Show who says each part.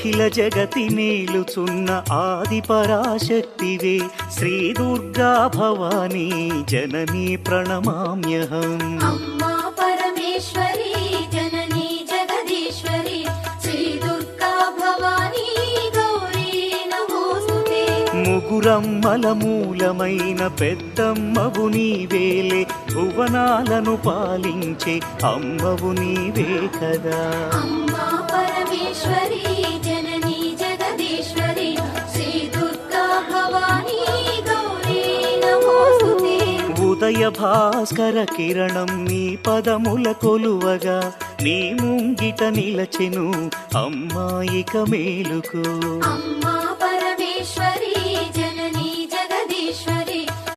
Speaker 1: అఖిల జగతి నేలుచున్న ఆది పరాశక్తివే శ్రీ దుర్గా భవానీ జననీ ప్రణమామ్యహం.
Speaker 2: అమ్మా పరమేశ్వరి జననీ జగదీశ్వరి శ్రీ దుర్గా భవానీ గౌరీ నమోస్తుతే.
Speaker 1: ముగురమ్మల మూలమైన పెద్దమ్మవు నీవేలే భువనాలను పాలించే అమ్మవు నీవే కదా.
Speaker 2: అమ్మా పరమేశ్వరి జననీ జగదీశ్వరి శ్రీ దుర్గా భవానీ గౌరీ నమోస్తుతే.
Speaker 1: ఉదయ భాస్కర కిరణం నీ పదముల కొలువగా నీ ముంగిట నిలచెను అమ్మాయిక మేలుకు.
Speaker 2: అమ్మా